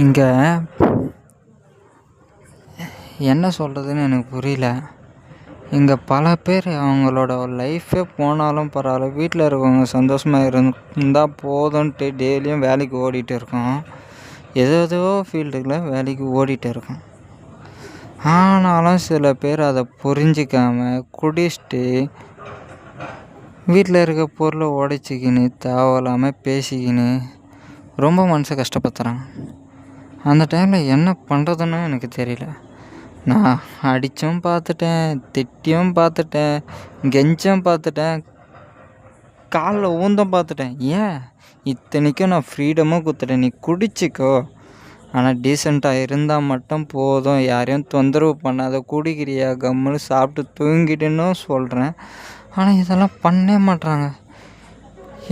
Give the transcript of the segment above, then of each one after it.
இங்கே என்ன சொல்கிறதுன்னு எனக்கு புரியல. இங்கே பல பேர் அவங்களோட லைஃபே போனாலும் பரவாயில்ல, வீட்டில் இருக்கவங்க சந்தோஷமாக இருந்தால் போதும்ன்ட்டு டெய்லியும் வேலைக்கு ஓடிட்டு இருக்கோம். ஏதோ ஃபீல்டுகளை வேலைக்கு ஓடிட்டு இருக்கோம். ஆனாலும் சில பேர் அதை புரிஞ்சிக்காமல் குடிச்சிட்டு வீட்டில் இருக்க பொருளை உடைச்சிக்கின்னு தேவையில்லாமல் பேசிக்கின்னு ரொம்ப மனசை கஷ்டப்படுத்துகிறாங்க. அந்த டைமில் என்ன பண்ணுறதுன்னு எனக்கு தெரியல. நான் அடித்தும் பார்த்துட்டேன், திட்டியும் பார்த்துட்டேன், கெஞ்சும் பார்த்துட்டேன், காலில் ஊந்தும் பார்த்துட்டேன். ஏன் இத்தனைக்கும் நான் ஃப்ரீடமும் கொடுத்துட்டேன், நீ குடிச்சிக்கோ, ஆனால் டீசெண்டாக இருந்தால் மட்டும் போதும், யாரையும் தொந்தரவு பண்ணாத, குடிக்கிறியா கம்முன்னு சாப்பிட்டு தூங்கிட்டுன்னு சொல்கிறேன். ஆனால் இதெல்லாம் பண்ணவே மாட்றாங்க.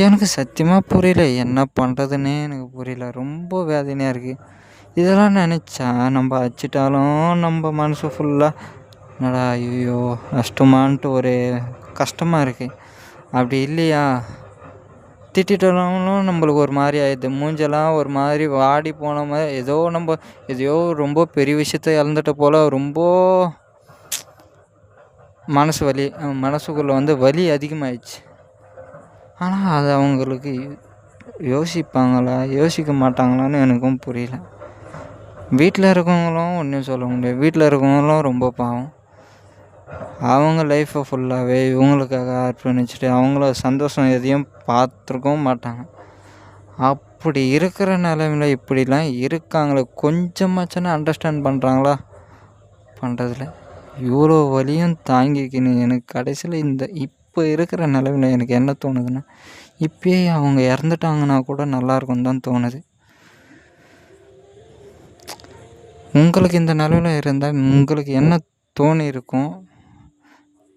எனக்கு சத்தியமாக புரியல, என்ன பண்ணுறதுன்னே எனக்கு புரியல. ரொம்ப வேதனையாக இருக்குது. இதெல்லாம் நினச்சா நம்ம அடிச்சிட்டாலும் நம்ம மனசு ஃபுல்லாக என்னடா ஐயோ நஷ்டமான்ட்டு ஒரு கஷ்டமாக இருக்குது. அப்படி இல்லையா, திட்டாலும் நம்மளுக்கு ஒரு மாதிரி ஆயிடுது, மூஞ்செல்லாம் ஒரு மாதிரி வாடி போன மாதிரி, எதையோ ரொம்ப பெரிய விஷயத்த இழந்துட்ட போல் ரொம்ப மனசுக்குள்ளே வலி அதிகமாகிடுச்சு. ஆனால் அது அவங்களுக்கு யோசிப்பாங்களா யோசிக்க மாட்டாங்களான்னு எனக்கும் புரியல. வீட்டில் இருக்கவங்களும் ஒன்றும் சொல்ல முடியாது. வீட்டில் இருக்கவங்களும் ரொம்ப பாவம். அவங்க லைஃப்பை ஃபுல்லாகவே இவங்களுக்காக அர்ப்பணிச்சுட்டு அவங்கள சந்தோஷம் எதையும் பார்த்துருக்கவும் மாட்டாங்க. அப்படி இருக்கிற நிலைமையில் இப்படிலாம் இருக்காங்களே, கொஞ்சமாச்சுன்னா அண்டர்ஸ்டாண்ட் பண்ணுறாங்களா? பண்ணுறதில்ல. இவ்வளோ வலியும் தாங்கிக்கின்னு எனக்கு கடைசியில் இப்போ இருக்கிற நிலைமையில் எனக்கு என்ன தோணுதுன்னா, இப்பயே அவங்க இறந்துட்டாங்கன்னா கூட நல்லாயிருக்கும்னு தான் தோணுது. உங்களுக்கு இந்த நிலைமையில் இருந்தால் உங்களுக்கு என்ன தோணி இருக்கும்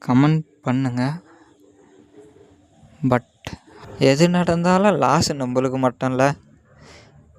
கமெண்ட் பண்ணுங்கள். பட் எது நடந்தாலும் லாஸ் நம்மளுக்கு மட்டும் இல்லை.